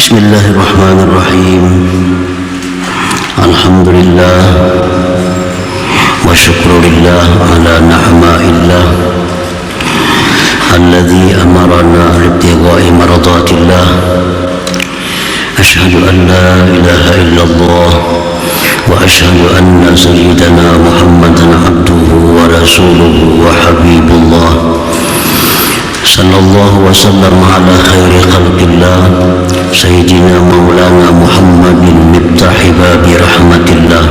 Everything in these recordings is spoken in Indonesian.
Bismillahirrahmanirrahim. Alhamdulillah wa syukrulillah ala na'ma'illah alladhi amarana libtigha'i maradatillah. Ashhadu an la ilaha illallah wa ashhadu anna sayyidana Muhammadan abduhu wa rasuluhu wa habibullah. Sallallahu wa sallam ala khairi khalqillah Sayyidina Maulana Muhammadin miftahi babi rahmatillah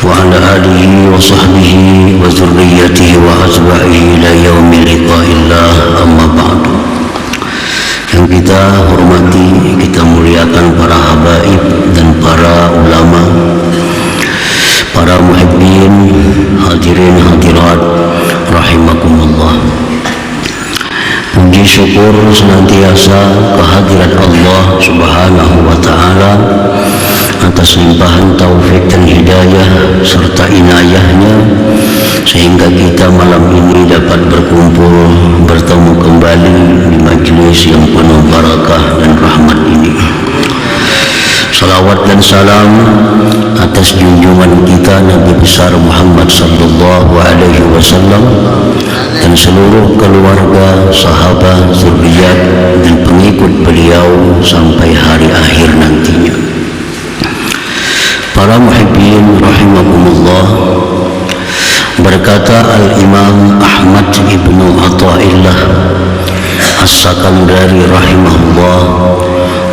wa ala alihi wa sahbihi wa zurriyatihi wa azwa'ihi ila yaumi liqa'illah, amma ba'du. Yang kita hormati, kita muliakan para habaib dan para ulama, para muhibbin, hadirin hadirat rahimakumullah. Puji syukur senantiasa kehadirat Allah Subhanahu wa ta'ala atas limpahan taufik dan hidayah serta inayahnya, sehingga kita malam ini dapat berkumpul bertemu kembali di majlis yang penuh barakah dan rahmat ini. Salawat dan salam atas junjungan kita Nabi besar Muhammad sallallahu alaihi wasallam dan seluruh keluarga, sahabat, zuriat dan pengikut beliau sampai hari akhir nantinya. Para muhibbin rahimakumullah, berkata Al-Imam Ahmad ibnu Atha'illah As-Sakandari rahimahullah,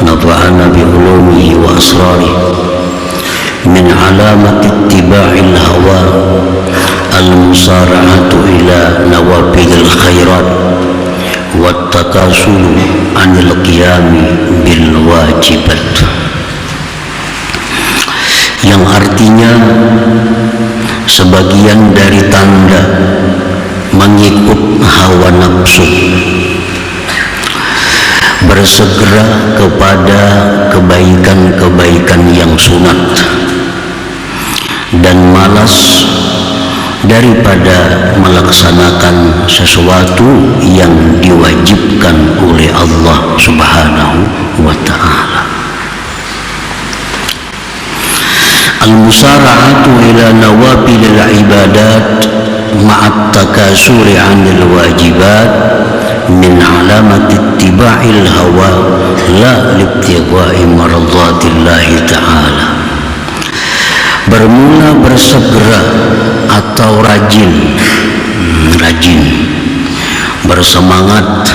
nafa'ana bi ulumihi wa asrarih, min alamat ittiba'il hawa al-musara'atu ila nawafidil khairat wa takasulu anil qiyami bil wajibat, yang artinya sebagian dari tanda mengikut hawa nafsu, bersegera kepada kebaikan-kebaikan yang sunat, dan malas daripada melaksanakan sesuatu yang diwajibkan oleh Allah Subhanahu wa ta'ala. Al-musara'atu ila nawafilil ibadat ma'at takasuri 'anil wajibat min alamat ittiba'il hawa la libtigha'i maradatillahi ta'ala. Bermula bersegera atau rajin bersemangat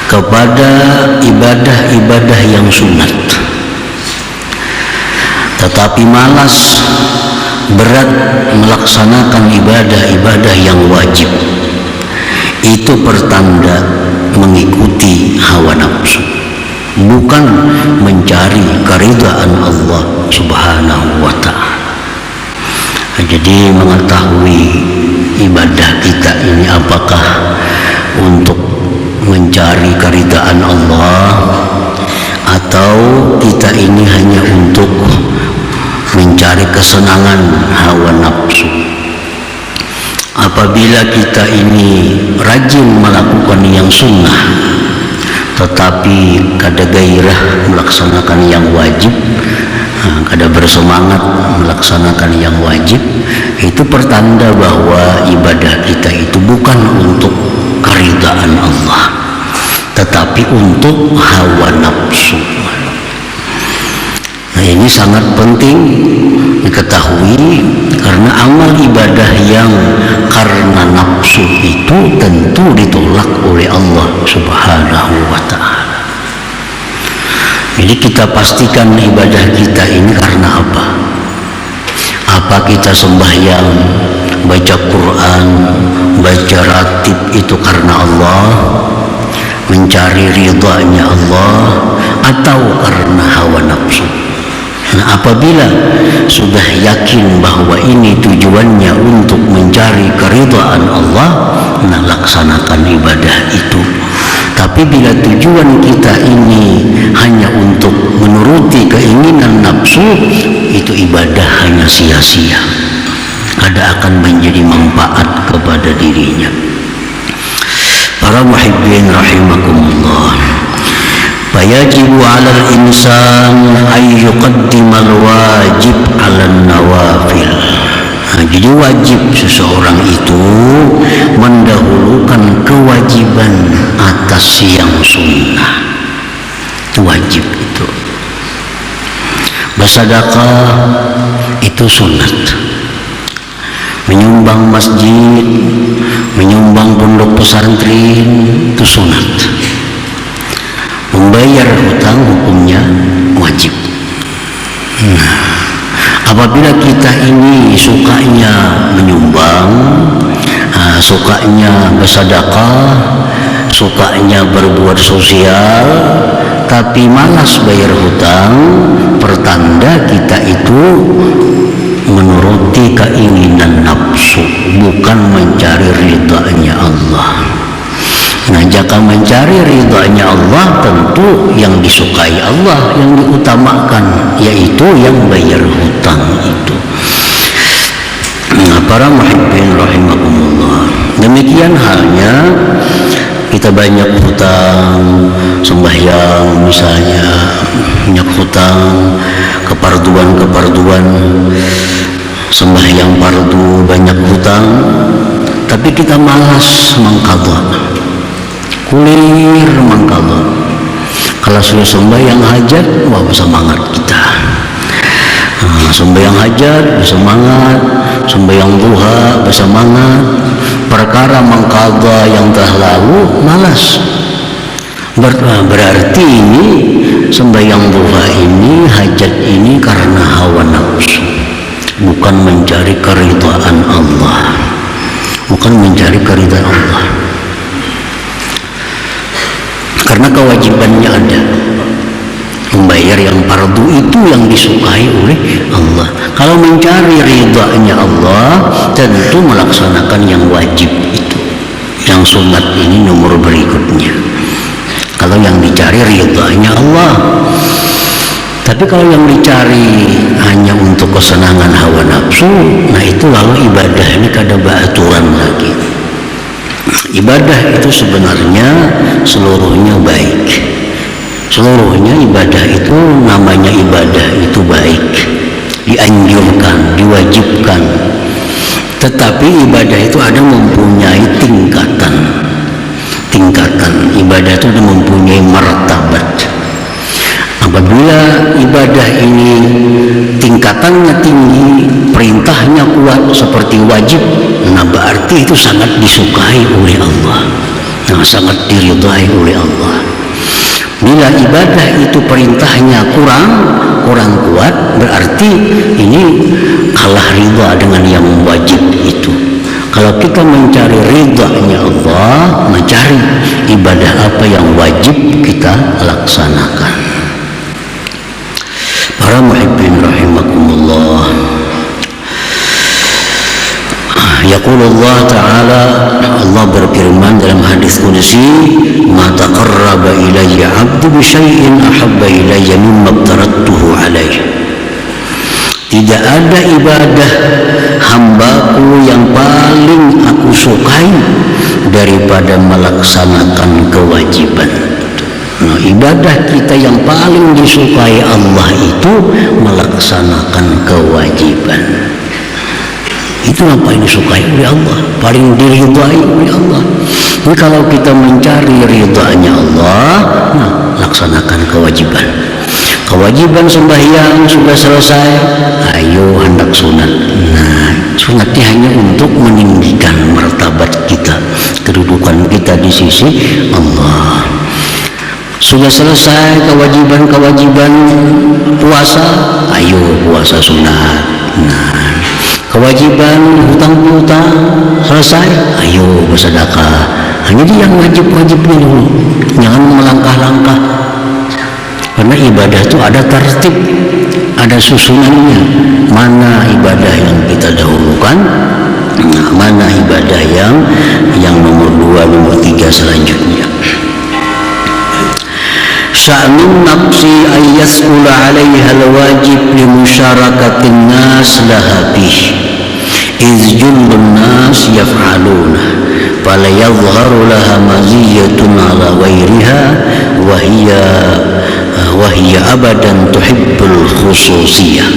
kepada ibadah-ibadah yang sunat, tetapi malas berat melaksanakan ibadah-ibadah yang wajib. Itu pertanda mengikuti hawa nafsu, bukan mencari keridhaan Allah Subhanahu wa ta'ala. Jadi mengetahui ibadah kita ini apakah untuk mencari keridhaan Allah atau kita ini hanya untuk mencari kesenangan hawa nafsu. Apabila kita ini rajin melakukan yang sunnah tetapi kada gairah melaksanakan yang wajib, kada bersemangat melaksanakan yang wajib, itu pertanda bahwa ibadah kita itu bukan untuk keridhaan Allah tetapi untuk hawa nafsu. Nah, ini sangat penting diketahui, karena amal ibadah yang karena nafsu itu tentu ditolak oleh Allah Subhanahu wa ta'ala. Jadi kita pastikan ibadah kita ini karena apa? Apa kita sembahyang, baca Quran, baca ratib itu karena Allah, mencari ridhanya Allah, atau karena hawa nafsu? Nah, apabila sudah yakin bahwa ini tujuannya untuk mencari keridhaan Allah, nah laksanakan ibadah itu. Tapi bila tujuan kita ini hanya untuk menuruti keinginan nafsu, itu ibadah hanya sia-sia, kada akan menjadi manfaat kepada dirinya. Para muhibbin rahimakumullah, Fayajibu 'alal insan ay yuqaddimal wajib 'alan nawafil. Jadi wajib seseorang itu mendahulukan kewajiban atas yang sunnah. Wajib itu. Bersedekah itu sunat. Menyumbang masjid, menyumbang pondok pesantren itu sunat. Membayar hutang hukumnya wajib. Apabila kita ini sukanya menyumbang, sukanya bersedekah, sukanya berbuat sosial, tapi malas bayar hutang, pertanda kita itu menuruti keinginan nafsu, bukan mencari ridhanya Allah. Nah, jika mencari ridhanya Allah, tentu yang disukai Allah yang diutamakan, yaitu yang bayar hutang itu. Nah, para muhibbin rahimakumullah, demikian halnya kita banyak hutang, sembahyang misalnya, banyak hutang, keparduan, sembahyang fardu banyak hutang, tapi kita malas mengqadha. Kulir mengqadha. Kalau sudah sembahyang hajat, wah semangat kita. Sembahyang hajat bersemangat, sembahyang duha bersemangat. Perkara mengqadha yang telah lalu malas. Berarti ini sembahyang duha ini, hajat ini karena hawa nafsu, bukan mencari keridhaan Allah, bukan mencari keridhaan Allah. Karena kewajibannya ada, membayar yang fardu itu yang disukai oleh Allah. Kalau mencari ridhanya Allah, tentu melaksanakan yang wajib itu. Yang sunat ini nomor berikutnya. Kalau yang dicari ridhanya Allah. Tapi kalau yang dicari hanya untuk kesenangan hawa nafsu, nah itu lalu ibadah ini kada beraturan lagi. Ibadah itu sebenarnya seluruhnya baik. Seluruhnya ibadah itu namanya ibadah itu baik, dianjurkan, diwajibkan. Tetapi ibadah itu ada mempunyai tingkatan. Ibadah itu ada mempunyai martabat. Apabila ibadah ini tingkatannya tinggi, perintahnya kuat seperti wajib, nah berarti itu sangat disukai oleh Allah, nah sangat diridhai oleh Allah. Bila ibadah itu perintahnya kurang kuat, berarti ini kalah ridha dengan yang wajib itu. Kalau kita mencari ridhanya Allah, mencari ibadah apa yang wajib kita laksanakan. Para muhibbin rahimakumullah, yaqulullah ta'ala, Allah berfirman dalam hadis qudsi, ma taqarraba ilayya 'abdi bi syai'in ahabba ilayya mimma aftaradtuhu alaihi. Tidak ada ibadah hambaku yang paling aku sukai daripada melaksanakan kewajiban. Nah, ibadah kita yang paling disukai Allah itu melaksanakan kewajiban. Itu yang paling disukai oleh Allah, paling diridhai oleh Allah. Jadi kalau kita mencari ridhanya Allah, nah laksanakan kewajiban. Kewajiban sembahyang sudah selesai, ayo hendak sunat. Nah, sunatnya hanya untuk meninggikan martabat kita, kedudukan kita di sisi Allah. Sudah selesai kewajiban puasa, ayo puasa sunat. Nah, kewajiban hutang piutang selesai, ayo bersedekah. Jadi yang wajib-wajibnya dulu, jangan melangkah-langkah. Karena ibadah itu ada tertib, ada susunannya. Mana ibadah yang kita dahulukan, mana ibadah yang nomor 2, nomor 3 selanjutnya. Sya'nun nafsi ayyas'ula 'alaiha al-wajib li musyarakati nas laha bih. Iz jullun nas yaf'aluna fala yadhharu laha maziyatun 'ala ghairiha wahiyya abadan tuhibbul khususiyah.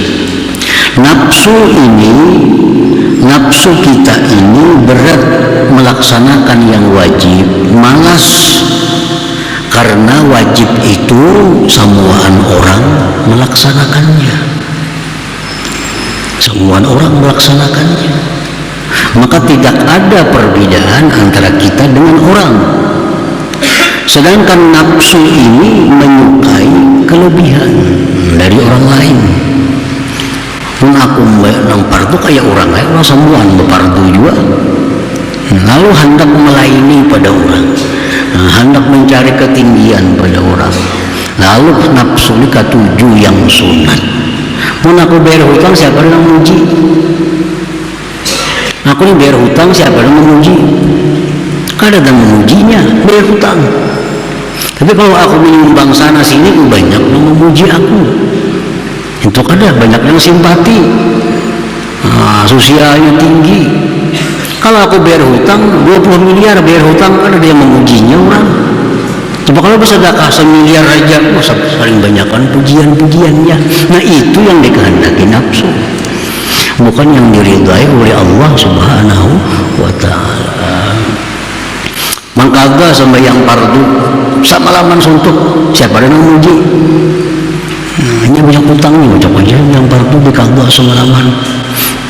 Nafsu kita ini berat melaksanakan yang wajib, malas, karena wajib itu semuaan orang melaksanakannya. Semuaan orang melaksanakannya. Maka tidak ada perbedaan antara kita dengan orang. Sedangkan nafsu ini menyukai kelebihan dari orang lain. Pun aku nampardu kayak orang lain, orang semuaan berpardu juga. Lalu hendak melayani pada orang, hendak mencari ketinggian pada orang. Lalu nafsu ini ketujuh yang sunat. Pun aku bayar hutang, siapa yang memuji? Aku ini bayar hutang, siapa yang memuji? Kan ada memujinya, bayar hutang. Tapi kalau aku menyumbang sana sini, banyak yang memuji aku. Itu ada banyak yang simpati, sosialnya tinggi. Kalau aku bayar hutang 20 miliar bayar hutang, ada yang memujinya orang. Coba kalau bersedekah 1 miliar aja, saling banyakkan pujian-pujiannya. Nah itu yang dikehendaki nafsu, bukan yang diridai oleh Allah Subhanahu wa Ta'ala. Mangkaga sembahyang fardu samalaman suntuk, siapa yang memuji? Hanya banyak hutangnya, coba aja yang fardu dikagak semalaman.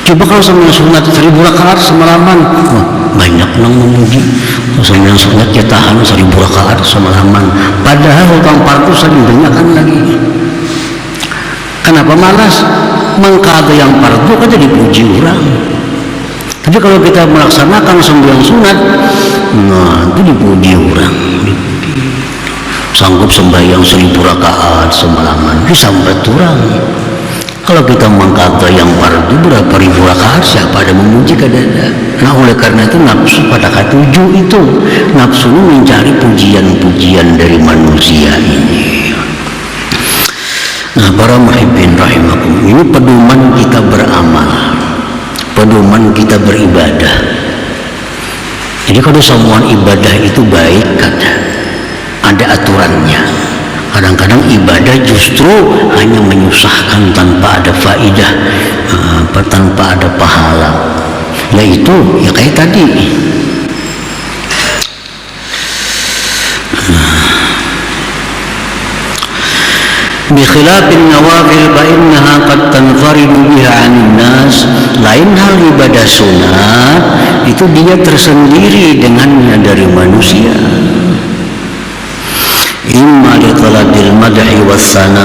Coba kalau sembahyang sunat 1000 rakaat semalaman, wah, banyak yang memuji. Sembahyang sunat ya tahan 1000 rakaat semalaman, padahal hutang fardu saling banyakkan lagi. Kenapa malas? Mangkaga yang fardu kan jadi dipuji orang. Tapi kalau kita melaksanakan sembahyang sunat, nah itu dipuji orang. Sanggup sembahyang 1000 rakaat semalaman, disambut orang. Kalau kita mengkata yang fardu berapa ribu rakaat, siapa ada memuji kadada. Nah oleh karena itu nafsu pada ketujuh itu, nafsu mencari pujian-pujian dari manusia ini. Nah para muhibbin rahimakum, ini pedoman kita beramal, pedoman kita beribadah. Jadi kalau semua ibadah itu baik, ada aturannya. Kadang-kadang ibadah justru hanya menyusahkan tanpa ada faidah, tanpa ada pahala. Yaitu ya kayak tadi. Bikhilafin nawafil fa innaha qad tanfaridu biha 'anil nas. Lain hal ibadah sunat itu dia tersendiri dengannya dari manusia. Imma li talabil madhi wassana,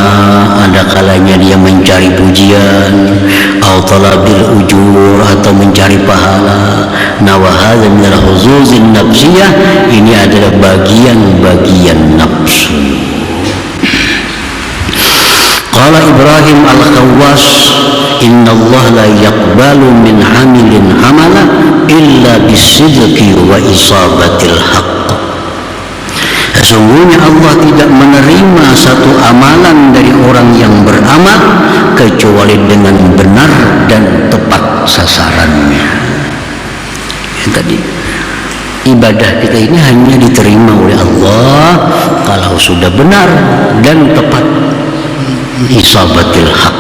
ada kalanya dia mencari pujian, atau talabil ujur, atau mencari pahala. Nawahadha min al-huzuzin nafsiyah, ini adalah bagian-bagian nafsu. Qala Ibrahim al-Khawwas, inna Allah la yaqbalu min 'amilin 'amala illa bisidqi wa isabatil haqq. Sesungguhnya Allah tidak menerima satu amalan dari orang yang beramal kecuali dengan benar dan tepat sasarannya. Yang tadi, ibadah kita ini hanya diterima oleh Allah kalau sudah benar dan tepat, isabatil haqq.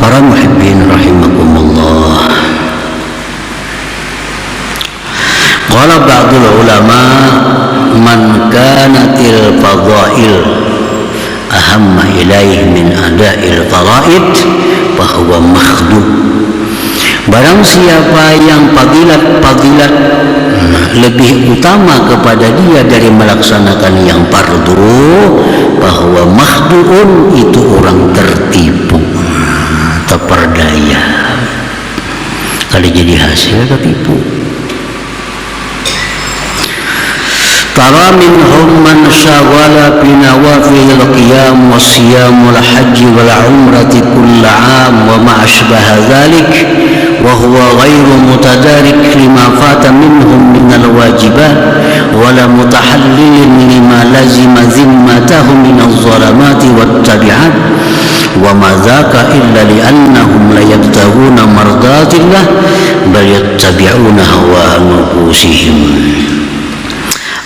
Para muhibbin rahimakumullah, qala ba'dul ulama man kanatil fadail ahamma ilaih min ada'il faraid fahuwa makhdum. Barang siapa yang fadilat lebih utama kepada dia dari melaksanakan yang fardu, bahwa makhduun itu orang tertipu, terperdaya. Kalau jadi hasil ketipu. Tara minhum man syaghala bi nawafil qiyam wa siyam wal hajj wal umrati kull 'am wa ma ashbaha dhalik wa huwa ghairu mutadarik lima fata minhum min al wajibat wa la mutahallilin lima lazima zimmatahum min al zalamati wat tabi'at wa ma dzaka illa li'annahum la yabtaghuna mardatillah bal yattabi'una hawa nufusihim.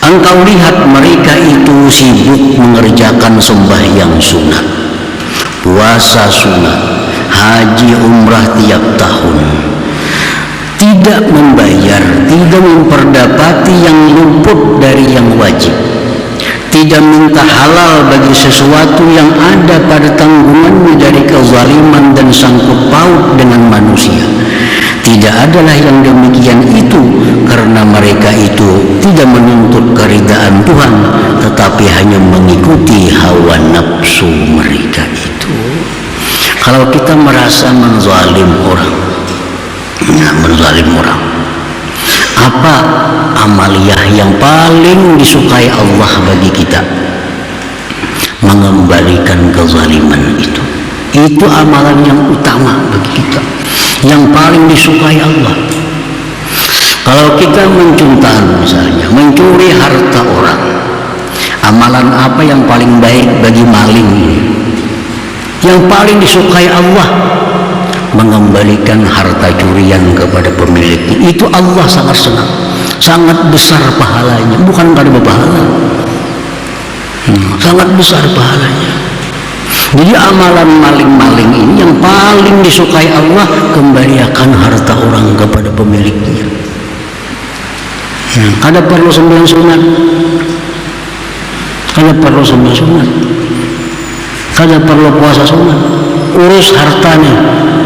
Engkau lihat mereka itu sibuk mengerjakan sembahyang sunat, puasa sunat, haji umrah tiap tahun, tidak membayar, tidak memperdapati yang luput dari yang wajib, tidak minta halal bagi sesuatu yang ada pada tanggungannya dari kezaliman dan sangkut paut dengan manusia. Tidak adalah yang demikian itu karena mereka itu tidak menuntut keridaan Tuhan, tetapi hanya mengikuti hawa nafsu mereka itu. Kalau kita merasa menzalim orang, apa amaliyah yang paling disukai Allah bagi kita? Mengembalikan kezaliman itu. Itu amalan yang utama bagi kita, yang paling disukai Allah. Kalau kita mencuntan misalnya, mencuri harta orang, amalan apa yang paling baik bagi maling ini? Yang paling disukai Allah, mengembalikan harta curian kepada pemiliknya. Itu Allah sangat senang, sangat besar pahalanya. Bukan kada berpahala, sangat besar pahalanya. Jadi amalan maling-maling ini yang paling disukai Allah, kembalikan harta orang kepada pemiliknya. Kada perlu sembahyang sunat, kada perlu sembahyang sunat, kada perlu puasa sunat, urus hartanya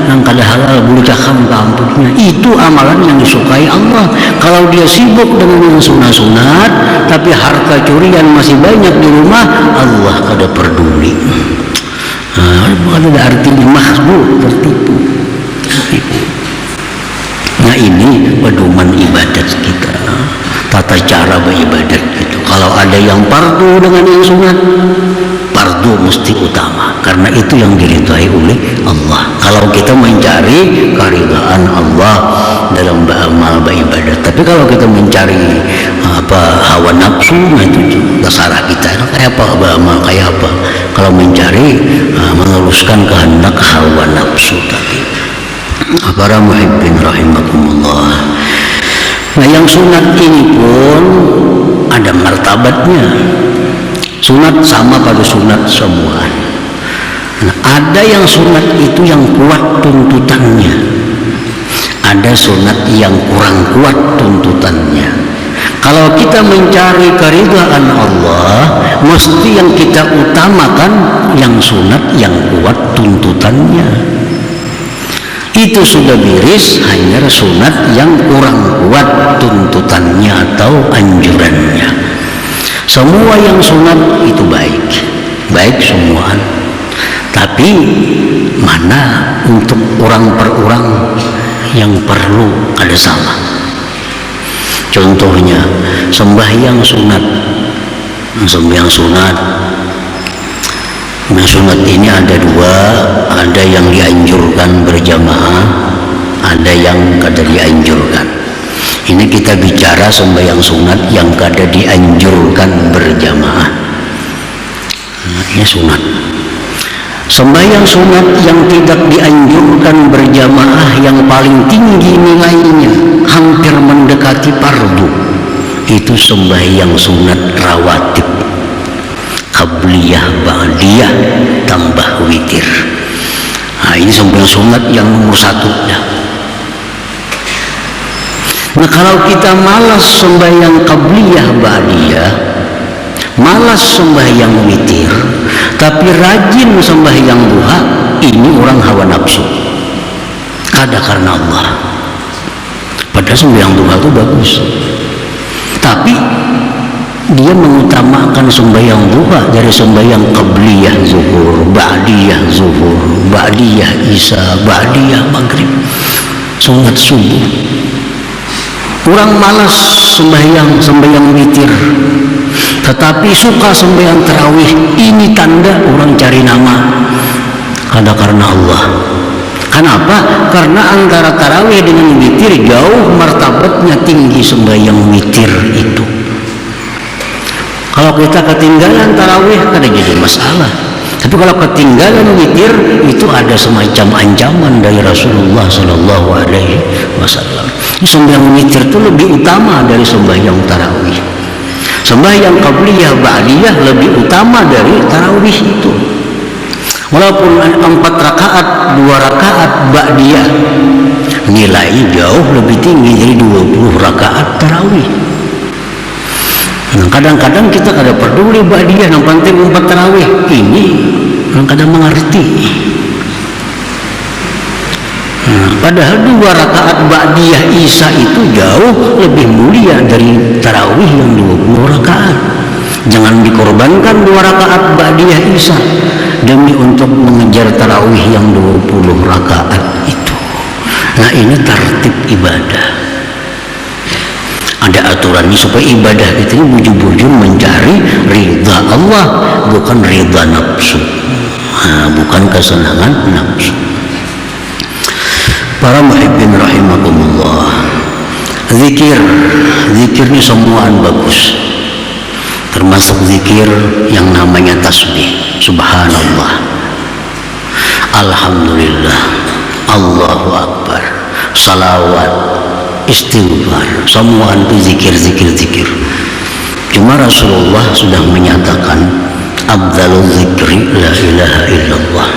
yang kada halal boleh cakam kampungnya. Itu amalan yang disukai Allah. Kalau dia sibuk dengan yang sunat-sunat tapi harta curian masih banyak di rumah, Allah kada peduli. Bukan ada artinya mahzul, tertipu. Nah ini pedoman ibadat kita, tata cara beribadat itu. Kalau ada yang fardu dengan yang sunat, fardu mesti utama karena itu yang diridhai oleh Allah. Kalau kita mencari keridhaan Allah dalam beramal beribadat, tapi kalau kita mencari hawa nafsu, nah itu terserah kita kayak apa beramal, kayak apa. Kalau mencari meneruskan kehendak hawa nafsu tadi. Para muhibbin rahimakumullah. Nah yang sunat ini pun ada martabatnya. Sunat sama pada sunat semua. Nah, ada yang sunat itu yang kuat tuntutannya, ada sunat yang kurang kuat tuntutannya. Kalau kita mencari keridhaan Allah, mesti yang kita utamakan yang sunat yang kuat tuntutannya. Itu sudah beres, hanya sunat yang kurang kuat tuntutannya atau anjurannya. Semua yang sunat itu baik, baik semua. Tapi mana untuk orang per orang yang perlu ada salah. Contohnya sembahyang sunat. Sembahyang sunat. Nah, sunat ini ada dua, ada yang dianjurkan berjamaah, ada yang kada dianjurkan. Ini kita bicara sembahyang sunat yang kada dianjurkan berjamaah. Nah, ini sunat. Sembahyang sunat yang tidak dianjurkan berjamaah yang paling tinggi nilainya, hampir mendekati fardu, itu sembahyang sunat rawatib, qabliyah, ba'diyah, tambah witir. Nah, ini sembahyang sunat yang nomor satu ya. Nah, kalau kita malas sembahyang qabliyah, ba'diyah, malas sembahyang witir, tapi rajin sembahyang duha, ini orang hawa nafsu. Kada karena Allah. Padahal sembahyang duha itu bagus, tapi dia mengutamakan sembahyang duha dari sembahyang qabliyah zuhur, ba'diyah zuhur, ba'diyah isya, ba'diyah maghrib, sunat subuh. Kurang malas sembahyang witir, tetapi suka sembahyang tarawih. Ini tanda orang cari nama, kada karena Allah. Kenapa? Karena antara tarawih dengan witir jauh martabatnya tinggi sembahyang witir itu. Kalau kita ketinggalan tarawih kada jadi masalah, Tapi kalau ketinggalan witir itu ada semacam ancaman dari Rasulullah Sallallahu Alaihi Wasallam. Sembahyang witir itu lebih utama dari sembahyang tarawih. Sembahyang qabliyah ba'diyah lebih utama dari tarawih itu. Walaupun 4 rakaat, 2 rakaat ba'diyah nilai jauh lebih tinggi dari 20 rakaat tarawih. Nah, kadang-kadang kita kada peduli ba'diyah, yang penting 4 tarawih. Ini kadang mengerti. Nah, padahal 2 rakaat ba'diyah isya itu jauh lebih mulia dari tarawih yang 20 rakaat. Jangan dikorbankan 2 rakaat ba'diyah isya demi untuk mengejar tarawih yang 20 rakaat itu. Nah, ini tertib ibadah. Ada aturannya supaya ibadah kita ini bujur-bujur mencari ridha Allah, bukan ridha nafsu. Bukan kesenangan nafsu. Para muhibbin rahimakumullah, zikir ini semuaan bagus, termasuk zikir yang namanya tasbih, subhanallah, alhamdulillah, Allahu akbar, salawat, istighfar, semua itu zikir. Cuma Rasulullah sudah menyatakan afdalul zikri la ilaha illallah.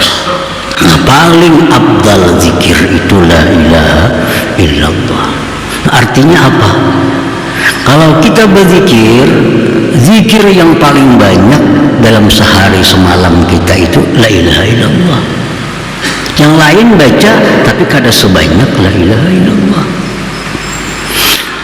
Nah, paling afdal zikir itu la ilaha illallah. Artinya apa? Kalau kita berzikir, zikir yang paling banyak dalam sehari semalam kita itu la ilaha illallah. Yang lain baca tapi kada sebanyak la ilaha illallah.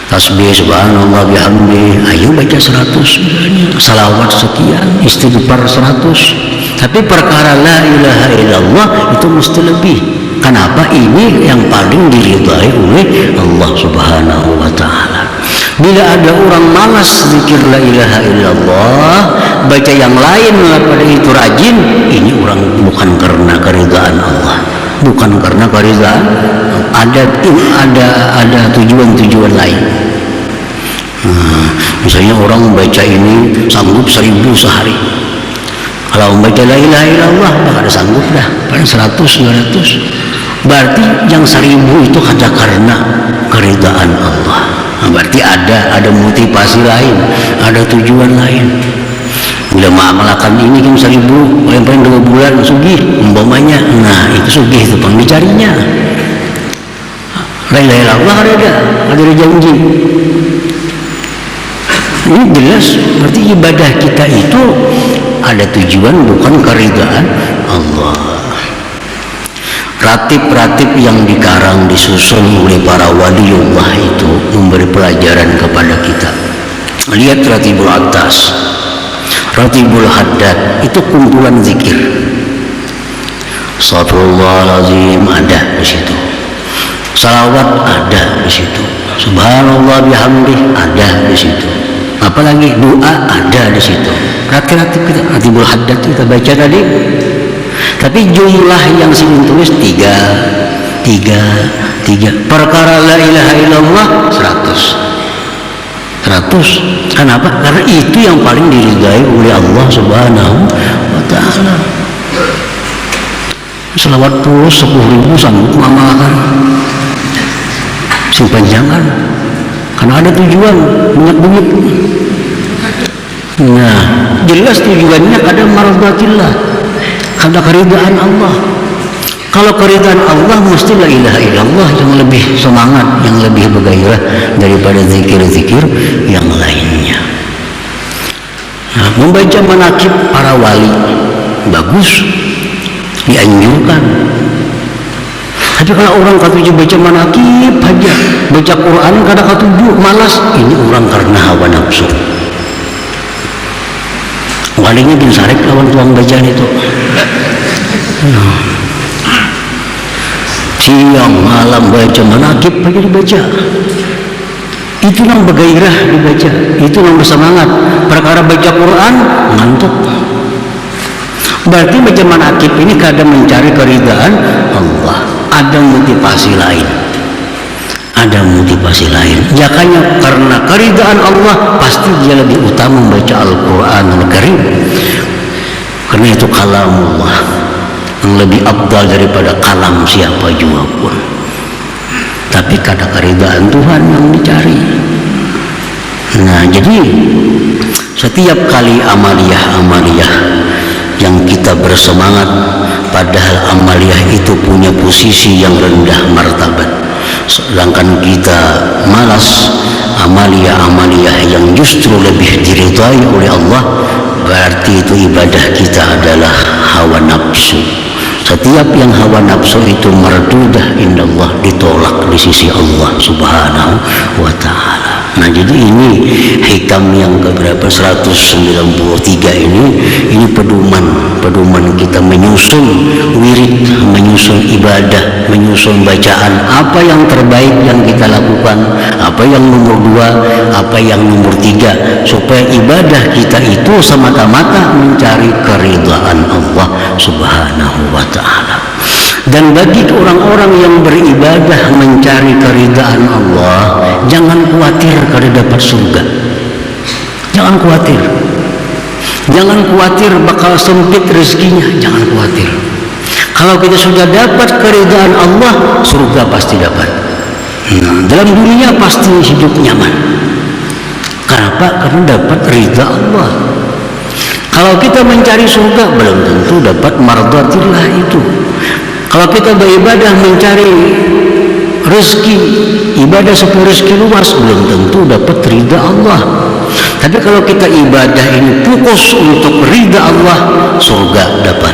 Tasbih subhanallah bihamdi, ayo baca 100 misalnya, salawat sekian, istighfar 100. Tapi perkara la ilaha illallah itu mesti lebih. Kenapa? Ini yang paling diridhai oleh Allah Subhanahu wa taala. Bila ada orang malas zikir la ilaha illallah, baca yang lain pada itu rajin, ini orang bukan karena keridhaan Allah, bukan karena keridhaan, ada tujuan-tujuan lain. Misalnya orang membaca ini sanggup 1000 sehari. Kalau membaca la ilaha illallah dah ada sanggup dah, paling 100 200. Berarti yang 1000 itu ada karena keridhaan Allah. Berarti ada motivasi lain, ada tujuan lain. Bila mengamalkan ini kan 1000, paling 2 bulan sugih umpamanya. Nah, itu sugih itu pang dicarinya. La ilaha illallah ada janji. Ini jelas berarti ibadah kita itu ada tujuan, bukan keridhaan Allah. Ratib-ratib yang dikarang disusun oleh para waliullah itu memberi pelajaran kepada kita. Lihat ratibul atas, ratibul haddad, itu kumpulan zikir. Astagfirullahaladzim ada di situ, salawat ada di situ, subhanallah bihamdih ada di situ, apalagi doa ada di situ. Ratib kita, ratibul haddad kita baca tadi. Tapi jumlah yang sini tulis 3. Perkara la ilaha illallah 100. Kenapa? Karena itu yang paling diridai oleh Allah Subhanahu wa taala. Selawat puluh 10.000 sanggup mengamalkan, simpan jangan, karena ada tujuan banyak duit. Nah, jelas tujuannya ada maradatillah, ada keridhaan Allah. Kalau keridhaan Allah mesti la ilaha illallah yang lebih semangat, yang lebih bergairah daripada zikir-zikir yang lainnya. Nah, membaca manaqib para wali bagus, dianjurkan. Tapi kalau orang katuju baca manaqib aja, baca Quran kada katuju, malas, ini orang karena hawa nafsu. Walinya bin Sarik lawan tuang bacaan itu. Siang malam baca manaqib aja dibaca. Itu yang bergairah dibaca, itu yang bersemangat. Perkara baca Quran ngantuk. Berarti baca manaqib ini kadang mencari keridhaan Allah. Ada motivasi lain. Ada motivasi lain. Makanya karena keridhaan Allah pasti dia lebih utama membaca Al-Quranul Karim. karena itu kalamullah yang lebih afdal daripada kalam siapa juga pun. Tapi kada keridaan Tuhan yang dicari. Nah, jadi setiap kali amaliyah yang kita bersemangat, padahal amaliyah itu punya posisi yang rendah martabat, sedangkan kita malas amaliyah yang justru lebih diridhai oleh Allah, berarti itu ibadah kita adalah hawa nafsu. Setiap yang hawa nafsu itu mardudah indallah, ditolak di sisi Allah subhanahu wa ta'ala. Nah, jadi ini hikam yang keberapa 193 ini pedoman kita menyusun wirid, menyusun ibadah, menyusun bacaan, apa yang terbaik yang kita lakukan, apa yang nomor 2, apa yang nomor 3, supaya ibadah kita itu semata-mata mencari keridhaan Allah subhanahu wa ta'ala. Dan bagi orang-orang yang beribadah mencari keridhaan Allah, jangan khawatir kalau dapat surga. Jangan khawatir. Jangan khawatir bakal sempit rezekinya, jangan khawatir. Kalau kita sudah dapat keridhaan Allah, surga pasti dapat. Nah, dalam dunia pasti hidup nyaman. Kenapa? Karena dapat ridha Allah. Kalau kita mencari surga, belum tentu dapat mardatillah itu. Kalau kita beribadah mencari rezeki, ibadah supaya rezeki luas, belum tentu dapat ridha Allah. Tapi kalau kita ibadah ini fokus untuk ridha Allah, surga dapat,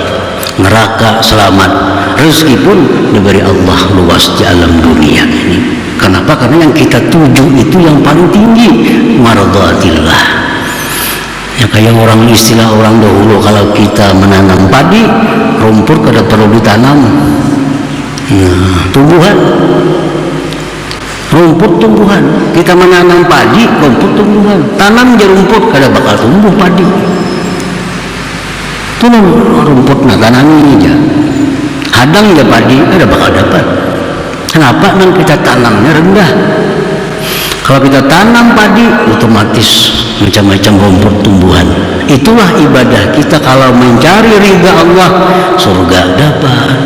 neraka selamat, rezeki pun diberi Allah luas di alam dunia ini. Kenapa? Karena yang kita tuju itu yang paling tinggi, mardatillah. Ya, kayak istilah orang dahulu, kalau kita menanam padi, rumput kada perlu ditanam. Nah, tumbuhan, rumput tumbuhan. Kita menanam padi, rumput tumbuhan. Tanam je rumput, kada bakal tumbuh padi. Tanam rumput, nah tanam ini aja. Hadang je padi, kada bakal dapat. Kenapa? Nang kita tanamnya rendah. Kalau kita tanam padi, otomatis macam-macam rumput tumbuhan. Itulah ibadah kita. Kalau mencari ridha Allah, surga dapat,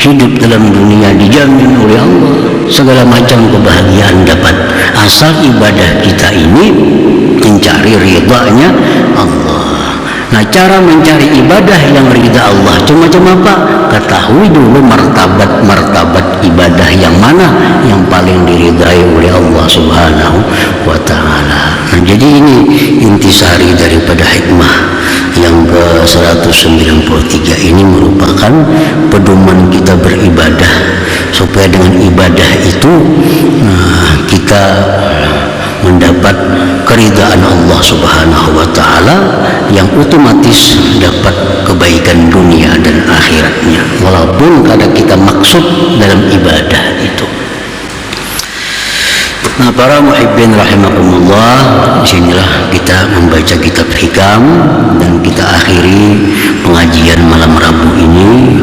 hidup dalam dunia dijamin oleh Allah, segala macam kebahagiaan dapat, asal ibadah kita ini mencari ridhanya Allah. Nah, cara mencari ibadah yang ridha Allah macam apa? Ketahui dulu martabat ibadah yang mana yang paling diridhai oleh Allah subhanahu wa ta'ala. Nah, jadi ini intisari daripada hikmah yang ke-193 ini merupakan pedoman kita beribadah, supaya dengan ibadah itu kita mendapat keridhaan Allah subhanahu wa ta'ala, yang otomatis dapat kebaikan dunia dan akhiratnya, walaupun kadang kita maksud dalam ibadah itu. Nah, para muhibbin rahimakumullah, disinilah kita membaca kitab hikam dan kita akhiri pengajian malam Rabu ini.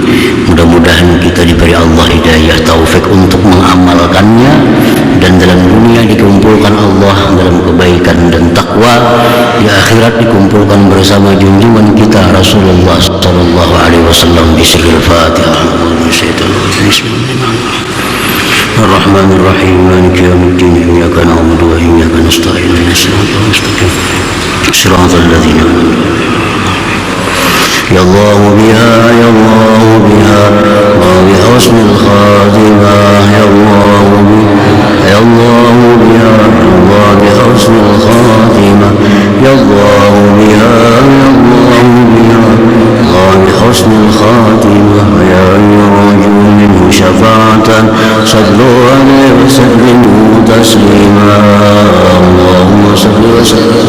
Mudah-mudahan kita diberi Allah hidayah taufik untuk mengamalkannya, dan dalam dunia dikumpulkan Allah dalam kebaikan dan takwa, di akhirat dikumpulkan bersama junjungan kita Rasulullah sallallahu alaihi wasallam. Bismillahirrahmanirrahim. Ar-Rahmanir-Rahim, Maliki yaumiddin, iyyaka na'budu wa iyyaka nasta'in, ihdinas siratal mustaqim, siratal ladzina ya Allah biha ya Allah biha wa bi husnil khatimah ya Allah biha ya Allah biha wa bi husnil khatimah ya Allah biha ya Allah biha wa bi husnil khatimah ya ayyuhal minhu syafa'atan sallu alaihi wa sallimu taslima Allahumma salli wa sallim